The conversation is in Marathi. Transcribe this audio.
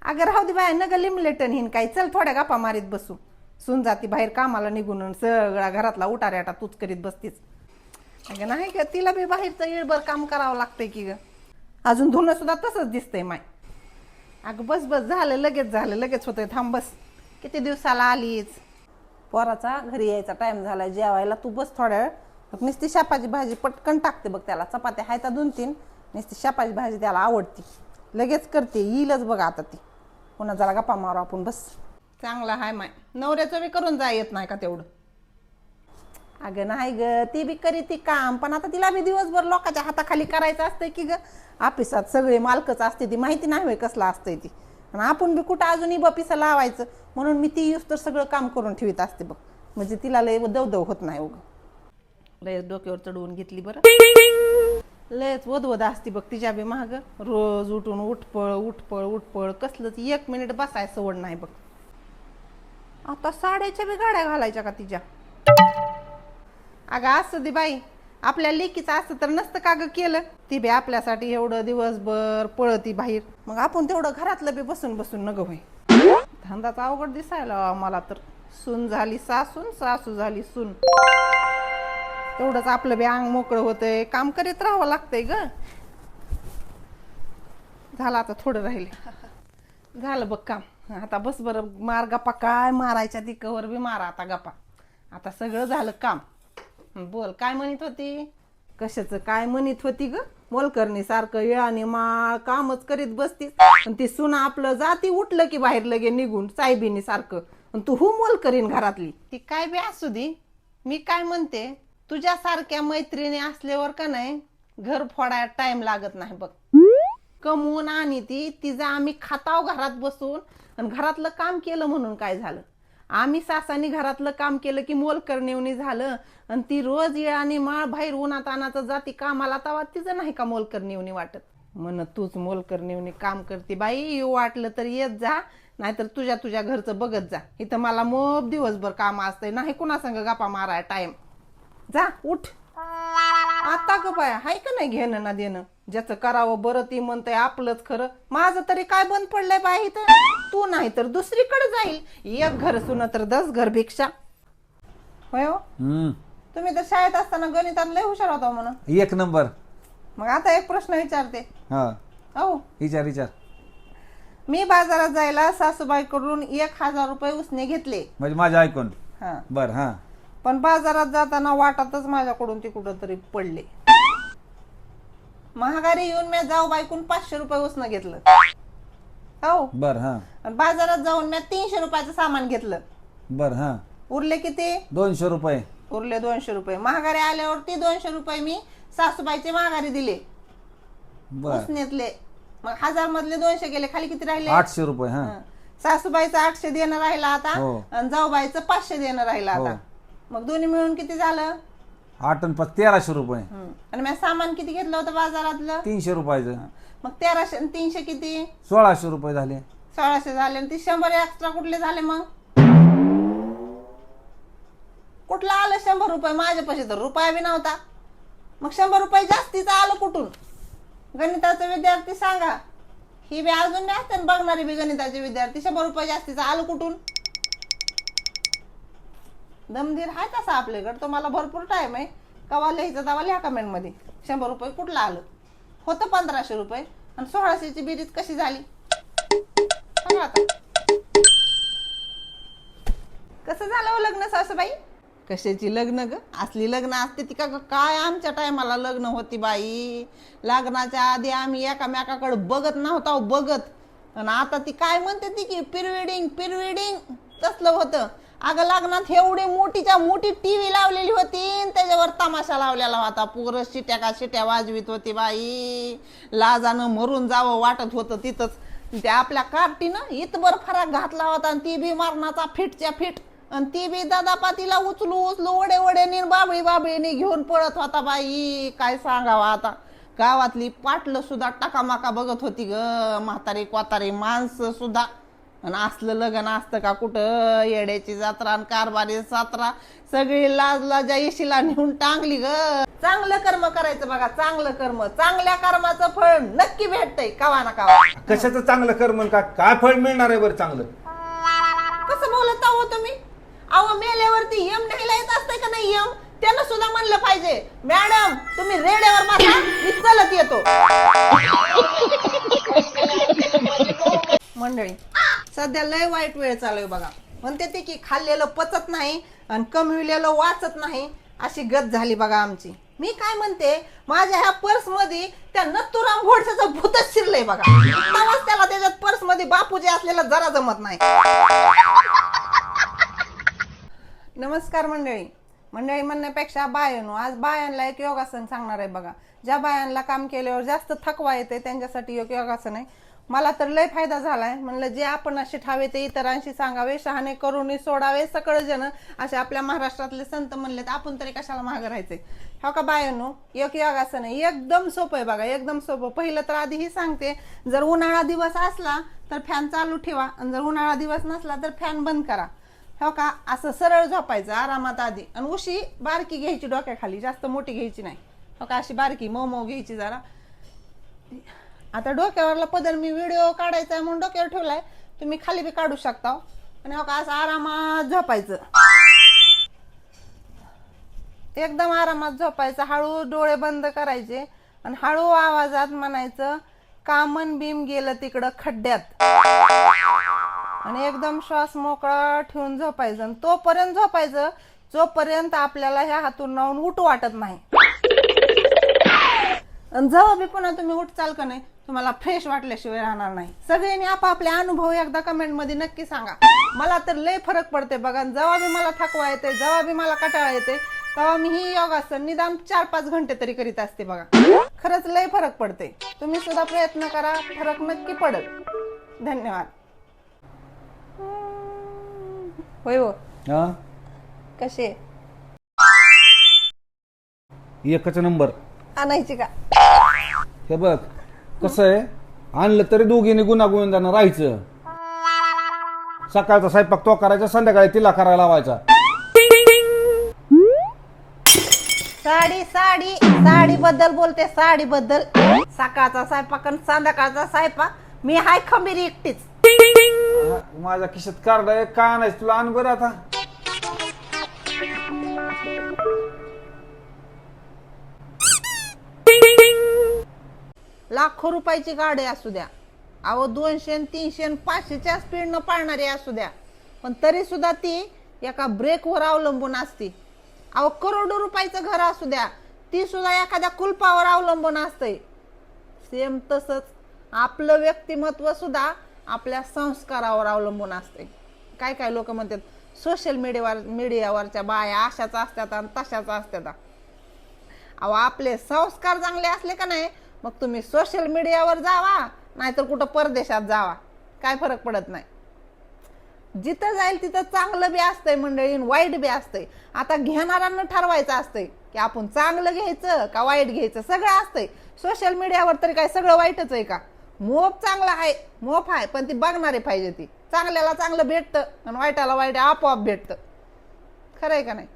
अगं राहू दे बाय न ग लिमलेटन हिन काही चल थोड्या गप्पा मारीत बसू. सून जाती बाहेर कामाला निघून आणि सगळा घरातला उटाऱ्याटा तूच करीत बसतीस. अगं नाही ग तिला बी बाहेरचं येळभर काम करावं लागतंय की ग. अजून धुणं सुद्धा तसंच दिसतंय माय. अगं बस बस झालं लगेच होतंय थांब बस. किती दिवसाला आलीच. पोराचा घरी यायचा टाइम झालाय जेवायला तू बस थोड्या वेळ. नुसती शापाची भाजी पटकन टाकते बघ त्याला. चपात्या हायता 2-3 नुसती शापाची भाजी त्याला आवडती. लगेच करते येईलच बघ आता ती. पुन्हा जरा गप्पा मारू आपण बस. चांगला हाय माय. नवऱ्याचं बी करून जा येत नाही का तेवढं. अगं नाही ग ती बी करी ती काम पण आता तिला बी दिवसभर लोकांच्या हाताखाली करायचं असतंय की ग. ऑफिसात सगळे मालकच असते ती माहिती नाही होय कसलं असतंय ती. आणि आपण बी कुठं अजूनही बपिसा लावायचं म्हणून मी ती यूज तर सगळं काम करून ठेवीत असते बघ. म्हणजे तिला लय दवदव होत नाही उग. लयच डोक्यावर चढवून घेतली बरं. लयच वधवध असती बघ तिच्या बी महाग. रोज उठून उठपळ कसलंच 1 मिनिट बसायचं सवड नाही बघ. आता साड्याच्या बी गाड्या घालायच्या का तिच्या. अगं असं दे बाई आपल्या लेकीचं असतं तर नसतं का ग केलं. ती बी आपल्यासाठी एवढं दिवसभर पळती बाहेर. मग आपण तेवढं घरातलं बी बसून नग होय. धंदाचा अवघड दिसायला मला तर. सून झाली सासून सासू झाली सून. तेवढंच आपलं बी अंग मोकळं होतंय. काम करीत राहावं लागतंय ग. झालं आता थोडं राहिले. झालं बघ काम. आता बस बरं मार गप्पा काय मारायच्या ती कवर बी मारा आता गप्पा. आता सगळं झालं काम. बोल काय म्हणत होती. कशाचं काय म्हणत होती ग. मोलकरणी सारखं येळाने माळ कामच करीत बसतीस. पण ती सुना आपलं जाती उठलं की बाहेर लगे निघून साहेबीनी सारखं. पण तू मोल करीन घरातली. ती काय बी असू दे. मी काय म्हणते तुझ्यासारख्या मैत्रिणी असल्यावर का नाही घर फोडायला टाइम लागत नाही बघ. कमवून आणि ती तिचं आम्ही खाताव घरात बसून. आणि घरातलं काम केलं म्हणून काय झालं. आम्ही सासानी घरातलं काम केलं की मोल करणेवणी झालं. आणि ती रोज येळाने माळ बाहेर उन्हात आणाचं जाती कामाला तवा तिचं नाही का मोल करणेवणी वाटत. म्हण तूच मोल करणेवणी काम करते बाई. येऊ वाटलं तर येत जा नाहीतर तुझ्या घरचं बघत जा. इथं मला मोब दिवसभर काम असतंय नाही कुणा संग गप्पा माराय टाइम. जा उठ आता ग बाया हाय का नाही घेणं ना देणं. ज्याचं करावं बरं ती म्हणतंय आपलंच खरं. माझं तरी काय बंद पडलंय बाई इथं. तू नाही तर दुसरीकडे जाईल. एक घर सुन तर 10 घर भिक्षा. होय हो तुम्ही तर शाळेत असताना गणितात लय हुशार होता म्हणून. 1 नंबर. मग आता एक प्रश्न विचारते. हो विचार. मी बाजारात जायला सासूबाईकडून 1000 रुपये उसने घेतले. म्हणजे माझ्या ऐकून. हा बर हा. पण बाजारात जाताना वाटातच माझ्याकडून ती कुठं तरी पडले. महागारी येऊन मी जाऊ बायकून 500 रुपये उसनं घेतलं. हो बर हा. बाजारात जाऊन मी 300 रुपयाचं सामान घेतलं. बर हा. उरले किती 200 रुपये. उरले 200 रुपये. महागारी आल्यावरती 200 रुपये मी सासूबाईचे महागारी दिले उसनेतले. मग 1000 मधले 200 गेले. खाली किती राहिले 800 रुपये. हा. सासूबाईचं 800 देणं राहिलं आता. आणि जाऊबाईचं 500 देणं राहिलं आता. मग दोन्ही मिळून किती झालं 8 आणि 5 1300 रुपये. आणि मी सामान किती घेतलं होतं बाजारातलं 300 रुपयाचं. मग 1300 आणि 300 किती 1600 रुपये झाले. 1600 झाले. आणि ती 100 एक्स्ट्रा कुठले झाले मग. कुठलं आलं 100 रुपये. माझ्या पैसे तर रुपया बी नव्हता. मग 100 रुपये जास्तीचं आलं कुठून. गणिताचा विद्यार्थी सांगा. ही बी अजून नाही असते बघणारी बी गणिताचे विद्यार्थी. 100 रुपये जास्तीचं आलं कुठून. दमधीर आहे तसा आपल्याकडे. तुम्हाला भरपूर टाइम आहे. कवा लिहायचं तवा लिहा कमेंट मध्ये. 100 रुपये कुठलं आलं. होतं 1500 रुपये. आणि 1600ची बेरीज कशी झाली सांगा आता. कसं झालं हो लग्न सासूबाई. कशाची लग्न ग. असली लग्न असते ती का काय. आमच्या टायमाला लग्न होती बाई. लग्नाच्या आधी आम्ही एकामेकाकडे बघत नव्हता बघत. आणि आता ती काय म्हणते ती की प्रिवेडिंग तसलं होतं. अगं लग्नात एवढी मोठीच्या मोठी टीव्ही लावलेली होती. त्याच्यावर तमाशा लावलेला होता. पोरं शिट्या वाजवीत होती बाई. लाजानं मरून जावं वाटत होतं तिथंच. त्या आपल्या कार्टीनं इतभर फराक घातला होता. आणि ती बी मारणाचा फिटच्या फिट. आणि ती बी दादापातीला उचलू वडे बाबळीने घेऊन पळत होता बाई. काय सांगावा आता. गावातली पाटलं सुद्धा टाकामाका बघत होती ग. म्हातारी कोतारी माणसं सुद्धा. आणि असलं लग्न असतं का कुठं? येड्याची जत्रा आणि कारभारी सात्रा सगळी लाज लाजा इशीला नेऊन टांगली ग. चांगलं कर्म करायचं बघा, चांगलं कर्म, चांगल्या कर्माचं फळ नक्की भेटतंय कवा ना कवा. कशाचं चांगलं कर म्हण का? काय फळ मिळणार आहे बरं चांगलं? कसं बोलत आहो तुम्ही? अहो मेल्यावरती यम न्यायला येत असतंय का नाही? यम त्यानं सुद्धा म्हणलं पाहिजे, मॅडम तुम्ही रेड्यावर बसा, मी चलत येतो. मंडळी सध्या लय वाईट वेळ चालू आहे बघा. म्हणते ते की खाल्लेलं पचत नाही आणि कमविलेलं वाचत नाही, अशी गत झाली बघा आमची. मी काय म्हणते, माझ्या ह्या पर्स मध्ये त्या नत्तूराम घोडसाचं भूतच शिरलंय बघा. तेव्हाच त्याला त्याच्यात पर्स मध्ये बापूजी असलेला जरा जमत नाही. नमस्कार मंडळी म्हणण्यापेक्षा बायानो, आज बायांना एक योगासन सांगणार आहे बघा. ज्या बायांना काम केल्यावर जास्त थकवा येते त्यांच्यासाठी एक योगासन आहे. मला तर लय फायदा झालाय. म्हणलं जे आपण असे ठावे ते इतरांशी सांगावे, शहाणे करून सोडावे सकळ जन, असे आपल्या महाराष्ट्रातले संत म्हणलेत. आपण तरी कशाला मागं राहायचंय? हो का बायांनो, एक योगासन आहे, एकदम सोपं आहे बघा, एकदम सोपं. पहिलं तर आधीही सांगते, जर उन्हाळा दिवस असला तर फॅन चालू ठेवा आणि जर उन्हाळा दिवस नसला तर फॅन बंद करा. हो का, असं सरळ झोपायचं आरामात आधी. आणि उशी बारकी घ्यायची डोक्याखाली, जास्त मोठी घ्यायची नाही. हो का, अशी बारकी मऊ घ्यायची जरा. आता डोक्यावरला पदर मी व्हिडिओ काढायचा आहे म्हणून डोक्यावर ठेवलाय, तुम्ही खाली बी काढू शकता. आणि हो का, असं आरामात झोपायचं, एकदम आरामात झोपायचं. हळू डोळे बंद करायचे आणि हळू आवाजात म्हणायचं, कामन बीम गेलं तिकडं खड्ड्यात. आणि एकदम श्वास मोकळा ठेवून झोपायचं. आणि तोपर्यंत झोपायचं जोपर्यंत आपल्याला ह्या हातून नावून उठू वाटत नाही. आणि जेव्हा बी पुन्हा तुम्ही उठचाल का नाही, तुम्हाला फ्रेश वाटल्याशिवाय राहणार नाही. सगळ्यांनी आपापले अनुभव एकदा कमेंट मध्ये नक्की सांगा. मला तर लय फरक पडते बघा. जेव्हा बी मला थकवा येते, जेव्हा बी मला कंटाळा येते, तेव्हा मी ही योगासन निदान 4-5 घंटे तरी करीत असते बघा. खरंच लय फरक पडते. तुम्ही सुद्धा प्रयत्न करा, फरक नक्की पडेल. धन्यवाद. होय हो, हा, कसे एकच नंबर आणायची का? हे बघ कसं आहे, आणलं तरी दोघींनी गुणागोविंदानं राहायचं. सकाळचा स्वयंपाक तो करायचा, संध्याकाळी तिला करायला लावायचा. साडी साडी साडी बद्दल बोलते, साडी बद्दल. सकाळचा स्वयंपाक आणि संध्याकाळचा स्वयंपाक मी हाय खंबीर एकटीच. माझ्या खिशात कार्ड आहे, का आणायचं तुला? आण बरं आता. लाखो रुपयाची गाडी असू द्या, अहो 200, 300, 500च्या स्पीडनं पाळणारी असू द्या, पण तरी सुद्धा ती एका ब्रेकवर अवलंबून असते. अहो करोडो रुपयाचं घर असू द्या, ती सुद्धा एखाद्या कुलपावर अवलंबून असते. सेम तसंच आपलं व्यक्तिमत्व सुद्धा आपल्या संस्कारावर अवलंबून असते. काय काय लोक म्हणतात सोशल मीडियावरच्या बाया अशाच असतात आणि तशाच असतात. अहो आपले संस्कार चांगले असले का नाही, मग तुम्ही सोशल मीडियावर जावा नाहीतर कुठं परदेशात जावा, काय फरक पडत नाही. जिथं जाईल तिथं चांगलं बी असतंय मंडळी, वाईट बी असतंय. आता घेणाऱ्यांना ठरवायचं असतंय की आपण चांगलं घ्यायचं का वाईट घ्यायचं, सगळं असतंय. सोशल मीडियावर तरी काय सगळं वाईटच आहे का? मोफ चांगला आहे, मोफ आहे, पण ती बघणारे पाहिजे. ती चांगल्याला चांगलं भेटतं आणि वाईटाला वाईट आपोआप भेटतं. खरंय का नाही?